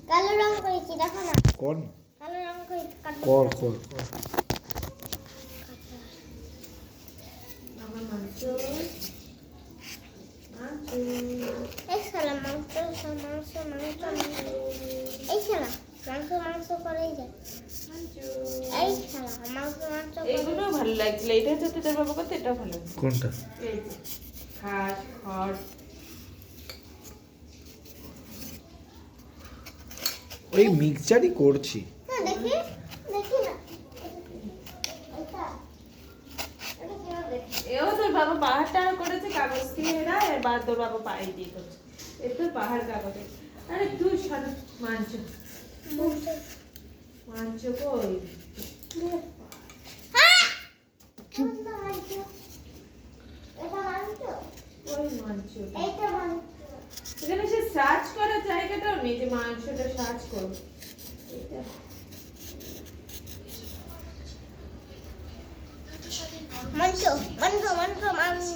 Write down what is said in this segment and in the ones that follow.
কালো রং করেছি দেখো না। কোন কালো রং করে কর কর কর আমার মাংস এই শালা মাংস মাংস মাংস এই শালা মাংস মাংস করেই যায়। এই শালা মাংস মাংস এগুলো ভালো লাগছিল। এটা হচ্ছে তোদের বাবা করতে, এটাও ভালো লাগছে। কোনটা এই যে খাট খড় ওই মিক্সচারই করছি। হ্যাঁ দেখি দেখি না এটা এটা কি হবে? এও তোর বাবা পাহাড়টা করেছে কাগজ দিয়ে এরা, এবার তোর বাবা পায়ে দিয়ে করছে। এ তো পাহাড় কাগজে। আরে তুই সারা মাংস মাংস কই? হ্যাঁ এটা মাংস এটা মাংস ওই মাংস এইটা মাংস এখানে সে সার্চ করার জায়গাটাও নেই যে মাংসটা সার্চ করো। এটা মাংস মাংস মাংস মাংস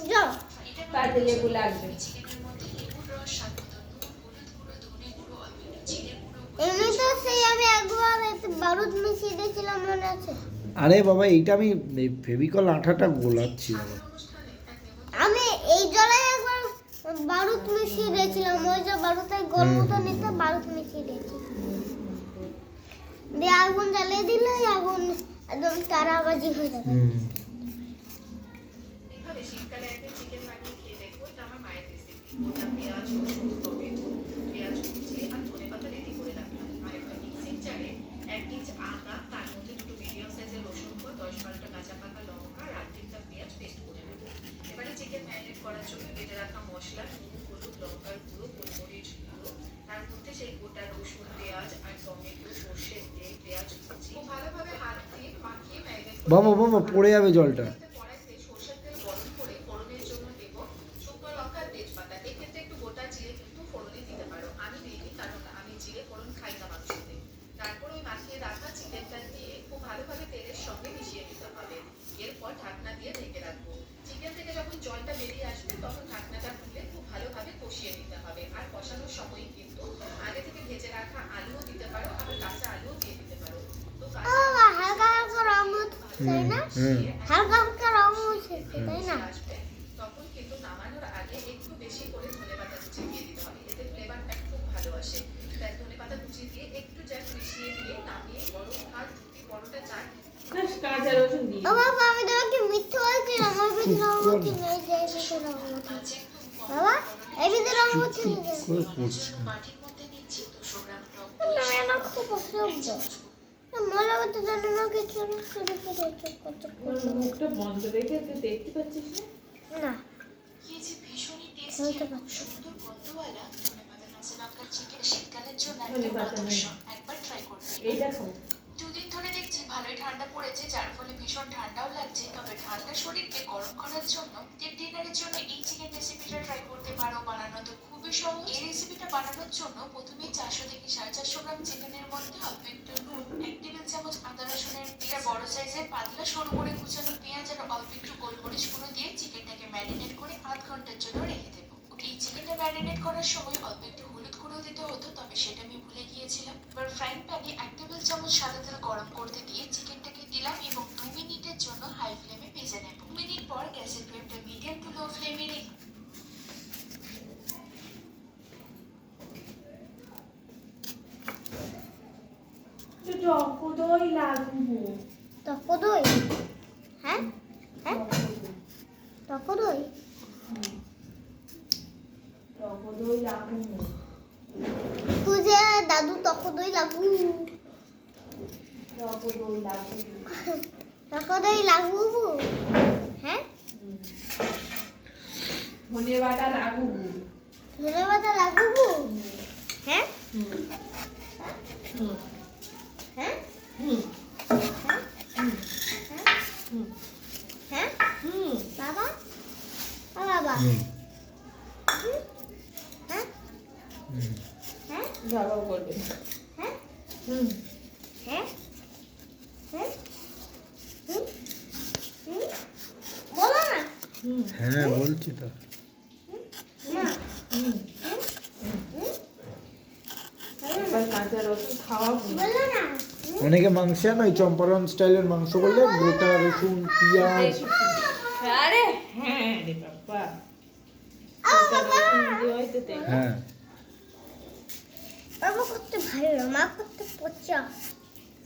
কাটে লেবু লাগবে। এমনি তো সেই আমি একবার এতে বারুদ মিশিয়ে দিয়েছিলাম মনে আছে। আরে বাবা এইটা আমি ফেভিকল আঠাটা গোলাচ্ছি বাবা। আমি এই জলে একবার বারুদ মিশিয়ে দিয়েছিলাম, ওই যে বারুদে গোল মতো নিতে বারুদ মিশিয়ে দিয়েছি, দিয়ে আগুন জ্বালিয়ে দিলে আগুন একদম তারাবাজি হয়ে যাবে। শীতকালে একদিন চিকেন বানিয়ে খেয়ে দেখবো। এটা আমার মায়ের রেসিপি। গোটা পেঁয়াজ রসুন টমেটো পেঁয়াজ কুচিয়ে আর ধনেপাতা রেডি করে রাখলাম। আর একটা মিক্সির জারে 1 ইঞ্চ আদা, তার মধ্যে দুটো মিডিয়াম সাইজের রসুন কোয়া, 10-12টা কাঁচা পাকা লঙ্কা আর 8-3টা পেঁয়াজ পেস্ট করে নেবো। এবারে চিকেন ম্যারিনেট করার জন্য বেটে রাখা মশলা, নুন, হলুদ, লঙ্কার গুঁড়ো, গোলমরিচ গুঁড়ো, তার মধ্যে সেই গোটা রসুন, পেঁয়াজ আর টমেটো, সর্ষের তেল, পেঁয়াজ কুচি খুব ভালোভাবে হাত দিয়ে মাখিয়ে ম্যারিনেট করে বাবা বাবা পড়ে যাবে জলটা। কড়াইতে সর্ষের তেল গরম করে ফোড়নের জন্য দেব শুকনো লঙ্কা আর তেজপাতা। এক্ষেত্রে একটু গোটা জিরে কিন্তু ফোড়নে দিতে পারো, আমি দিইনি কারণ আমি জিরে ফোড়ন খাই না মাংসতে। তারপর ওই মাখিয়ে রাখা চিকেনটা দিয়ে খুব ভালোভাবে তেলের সঙ্গে মিশিয়ে দিতে হবে। এরপর ঢাকনা দিয়ে ঢেকে রাখবো। চিকেন থেকে যখন জলটা বেরিয়ে আসবে তখন ঢাকনাটা খুলে খুব ভালোভাবে কষিয়ে নিতে হবে। আর কষানোর সময় কিন্তু আগে থেকে ভেজে রাখা আলুও দিতে পারো, আবার কাঁচা আলুও দিয়ে দিতে পারো। তো বাবা হালকা হালকা রং হচ্ছে তাই না, হালকা হালকা রং হচ্ছে তাই না। আসবে তখন কিন্তু নামানোর আগে একটু বেশি করে ধনেপাতা কুচি দিয়ে দিতে হবে, এতে ফ্লেভারটা খুব ভালো আসে। তাই ধনেপাতা কুচি দিয়ে একটু জ্যাক মিশিয়ে দিয়ে নামিয়ে গরম ভাত, রুটি, পরোটা, চাট কাঁচা রসুন দিই। ও বাবা আমি তোমাকে মিথ্যে বলছিলাম, আমার ভিতরে রং হচ্ছে না, এই যে এই ভিতরে রং হচ্ছে বাবা, এই ভিতরে রং হচ্ছে না, করে পড়ছি মাটির মধ্যে নিচ্ছি 200 গ্রাম টক না এটা খুব অসহ্য মজা করতে জানি না কিছু না, শুধু শুধু চুপ ওর মুখটা বন্ধ রেখে তুই দেখতে পাচ্ছিস না? না খেয়েছি, ভীষণই টেস্টি বলতে আর খুব পারছি সুন্দর গন্ধওয়ালা ধনেপাতা কাঁচা লঙ্কার চিকেন শীতকালের জন্য ধনেপাতা একদম নেই। আদর্শ। একবার ট্রাই করতে। এইটা খাও। 2 দিন ধরে দেখছি ভালোই ঠান্ডা পড়েছে, যার ফলে ভীষণ ঠান্ডাও লাগছে। তবে ঠান্ডা শরীরকে গরম করার জন্য ডিনারের জন্য এই চিকেন রেসিপিটা ট্রাই করতে পারো। বানানো তো খুবই সহজ। এই রেসিপিটা বানানোর জন্য প্রথমেই 400 থেকে 450 গ্রাম চিকেনের মধ্যে অল্প একটু নুন, 1 টেবিল চামচ আদা রসুনের একটা বড় সাইজের পাতলা সরু করে কুচানো পেঁয়াজ আর অল্প একটু গোলমরিচ গুঁড়ো দিয়ে চিকেনটাকে ম্যারিনেট করে 8 ঘন্টার জন্য রেখে দেবো। এই চিকেনটা ম্যারিনেট করার সময় অল্প একটু হলুদ গুঁড়ো দিতে হতো, তবে সেটা আমি ভুলে গিয়েছিলাম। এবার ফ্রাইং প্যানে 1 টেবিল চামচ সাদা তেল গরম করতে দিয়ে চিকেনটাকে দিলাম এবং 2 মিনিটের জন্য হাই ফ্লেমে ভেজে নেব। 2 মিনিট পর গ্যাসের ফ্লেমটা মিডিয়াম টু লো ফ্লেমে রেখে টক দই লাগবো। টক দই, হ্যাঁ হ্যাঁ টক দই, টক দই লাগবো। তুঝে দাদু টক দই লাগু, টক দই লাগবো। টক দই লাগু, হ্যাঁ ধনে বাটা লাগবো। ধনে পাতা লাগু, হ্যাঁ হ্যাঁ হ্যাঁ বাবা বাবা হ্যাঁ হ্যাঁ বাবা বলবে। হ্যাঁ হুম হ্যাঁ হ্যাঁ বলো না হ্যাঁ বলছি তো। না এবার কাঁচা রসুন খাওয়াবো না। বলো না অনেকে মাংস আনো ওই চম্পারন স্টাইলের মাংস বললে গোটা রসুন পেঁয়াজ আরে হ্যাঁ রে বাবা হ্যাঁ বাবা করতে ভালো মা করতে পচা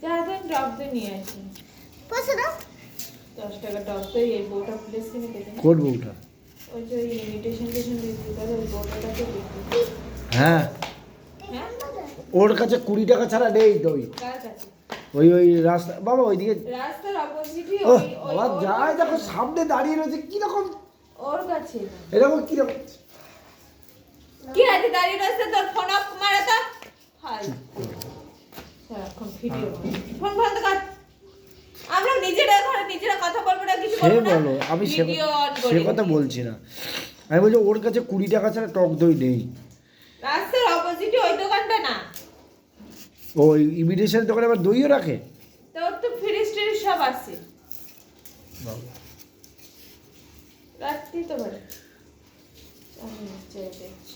যাদের ডব দিয়ে নিয়ে আসি পচা দাও 10 টাকা ডব তো এই বউটা প্লেস কিনে দেবে করবো ওটা ওই যে ইমিটেশন দিয়ে দিতে ওই বউটাকে দেখি হ্যাঁ হ্যাঁ ওর কাছে 20 টাকা ছাড়া নেই দই কার কাছে ওই রাস্তা বাবা ওইদিকে রাস্তার অপোজিটই ও ওই বাবা যায় দেখো সামনে দাঁড়িয়ে রয়েছে কিরকম ওর কাছে এরকম কিরকম কি আছে দাঁড়িয়ে রয়েছে তোর ফোন অফ মারা তো হাই সারাক্ষণ ভিডিও ফোন বন্ধ কর আমরা নিজেরা ঘরে নিজেরা কথা বলবো না কিছু সে বলবো না বলো আমি ভিডিও অন সে করে কথা বলছি না আমি বলছি ওর কাছে 20 টাকা ছাড়া টক দই নেই রাস্তার অপোজিটে ওই দোকানটা না ওই ইমিটেশনের দোকানে আবার দইও রাখে তোর তো ফ্রিজ ট্রিজ সব আছে রাখতেই তো পারে আমি চাই দেখছি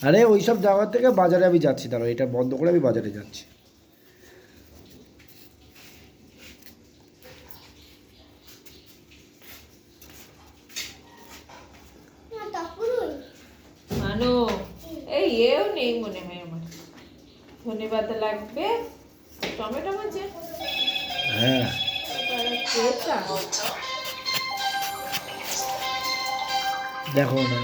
আরে ওইসব জায়গা থেকে বাজারে আমি যাচ্ছি দাঁড়াও এটা বন্ধ করে আমি বাজারে যাচ্ছি না তাপুরুই মানো এই এও নেই মনে হয় আমার ধনে পাতা লাগবে টমেটো মাঝে হ্যাঁ কেচা দেখো না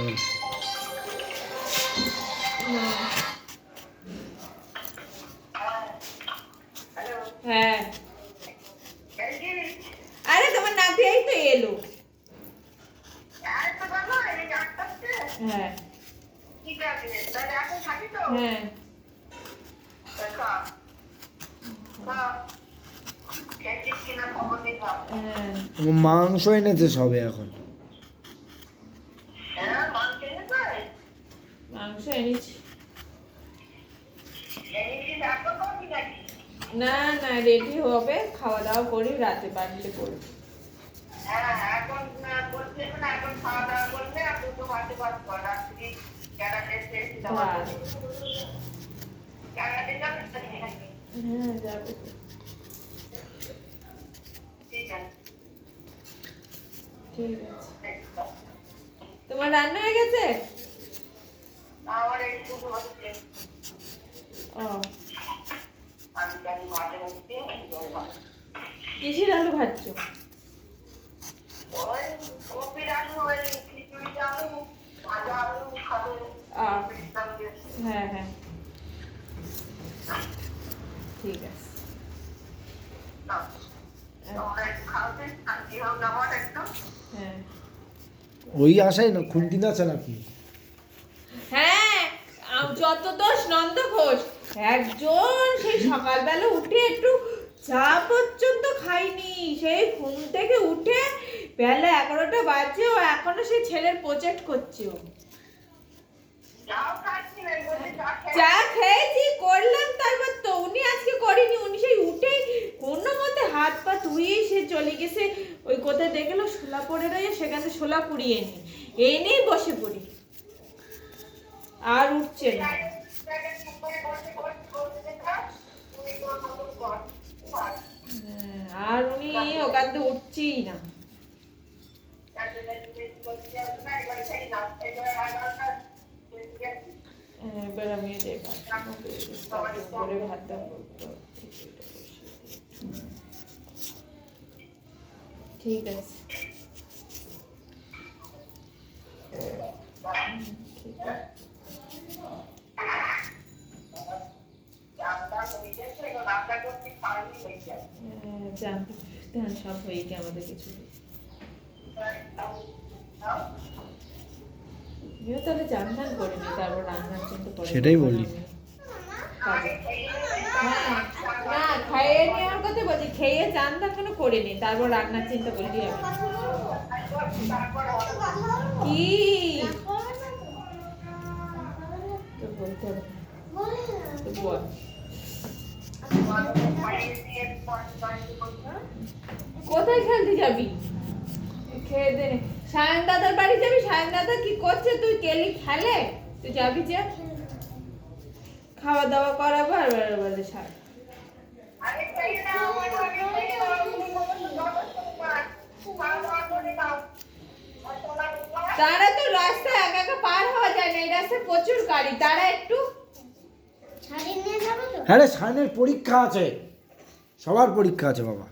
হ্যাঁ আরে তোমার নাতি এই তো এলো হ্যাঁ হ্যাঁ হ্যাঁ মাংস এনেছে সবে এখন মাংস এনেছি না না রেডি হবে খাওয়া দাওয়া করি রাতে বাড়িতে করবো হ্যাঁ যাবে ঠিক আছে তোমার রান্না হয়ে গেছে ও কিসের আলু ভাজছো হ্যাঁ হ্যাঁ ঠিক আছে হ্যাঁ ওই আশাই না খুন্তি না আছে নাকি হ্যাঁ যত দোষ নন্দ ঘোষ একজন সেই সকালবেলা উঠে একটু চা পর্যন্ত খাইনি সেই ঘুম থেকে উঠে বেলা 11টা বাজে ও এখনো সেই ছেলের প্রজেক্ট করছে ও চা খেয়েছি করলাম তারপর তো উনি আজকে করেনি উনি সেই উঠেই কোনো মতে হাত পা ধুয়ে সে চলে গেছে ওই কোথায় দেখলো শোলা পড়ে রয়েছে সেখানে শোলা পুড়িয়ে নি এনেই বসে পড়ি আর উঠছে না আর উনি ওখান থেকে উঠছেই না এবার আমি ভাতটা ঠিক আছে জানতে সব হয়ে গিয়ে আমাদের কিছু তাহলে জানতাম করিনি তারপর রান্নার জন্য সেটাই বলি না খাইয়ে নেওয়ার কথা বলছি খেয়ে জানতাম কেন করিনি তারপর রান্নার চিন্তা করলি আমি কি তো বলতে হবে তো বল কোথায় খেলতে যাবি খেয়ে দে সায়ন দাদার বাড়ি যাবি সায়ন দাদা কি করছে তুই কেলি খেলে তুই যাবি যে খাওয়া দাওয়া করাবো আর বলে সার তারা তো রাস্তা একা একা পার হওয়া যায় না, এই রাস্তায় প্রচুর গাড়ি, তারা একটু শাড়ি নিয়ে যাবো তো? হ্যাঁ রে, সায়নের পরীক্ষা আছে, সবার পরীক্ষা আছে বাবা।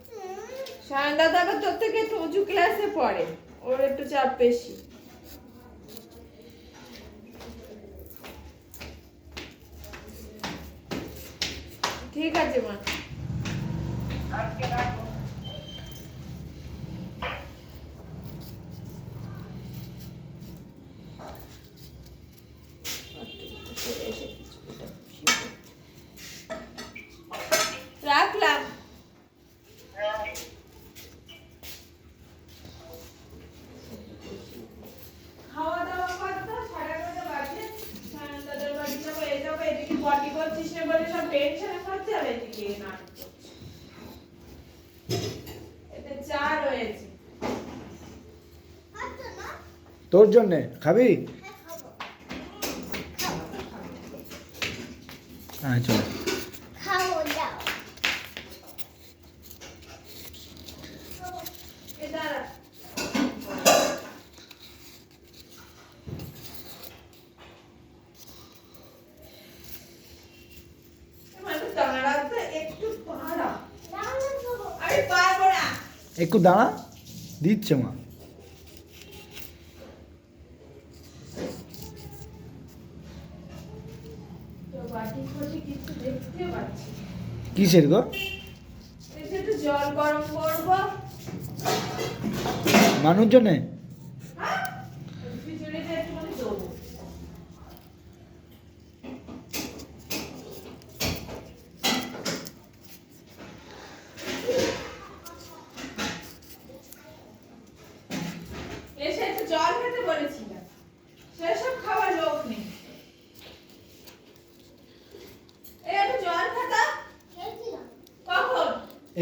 সায়ন দাদা আবার তোর থেকে একটু উঁচু ক্লাসে পড়ে, ওর একটু চাপ বেশি। ঠিক আছে মা। রাখলাম। খাওয়া দাওয়া করতো, 11:30 বাজে। সায়ন দাদার বাড়ি যাবো, এই যাবো, এদিকে পটি করছিস না বলে সব টেনশনে পড়ছে, আর এদিকে নাটক করছে। এতে চা রয়েছে। খাচ্ছো না? তোর জন্যে খাবি? হ্যাঁ, খাবো। হ্যাঁ চল। খাবো, যাও। এ দাঁড়া। মানে দাঁড়া তো, একটু দাঁড়া। যাও না, খাবো। আমি পারবো না। একটু দাঁড়া, দিচ্ছে মা। তো বাটি ফটি কিছু দেখতে পাচ্ছি না। কিসের গো? এসে একটু জল গরম করবো। মানুষ জন্যে? হ্যাঁ? খিচুড়িটা একটুখানি দেবো। এসে একটু জল খেতে বলেছিলাম, সেসব খাওয়ার লোক নেই। এই একটু জল খাতা। খেয়েছিলাম। কখন?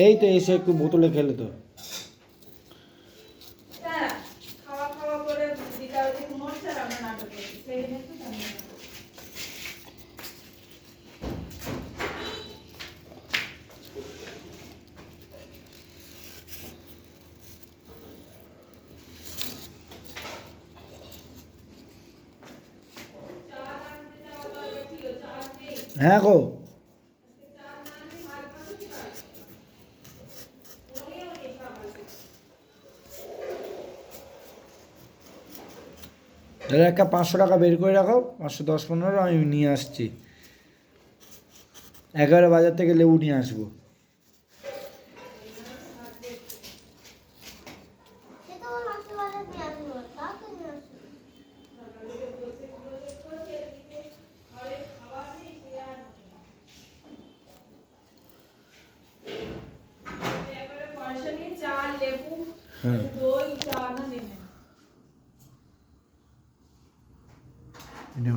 এই তো এসে একটু বোতলে খেলে তো। দাঁড়া, খাওয়া খাওয়া করে দিদা ওদিকে ঘুমোচ্ছে আর আমরা নাটক করছি, সেই জন্য একটু দাঁড়িয়ে থাকো। হ্যাঁ গো। দাদা একটা 500 টাকা বের করে রাখো, 510-15 আমি নিয়ে আসছি। একেবারে বাজার থেকে লেবু নিয়ে আসবো। সে তো আমার মাসির বাসায় নিয়ে আসবো, তাও তো নিয়ে আসবো। এবারে পয়সা নিয়ে চা, লেবু, হ্যাঁ। দই, চা না নেবে। এটা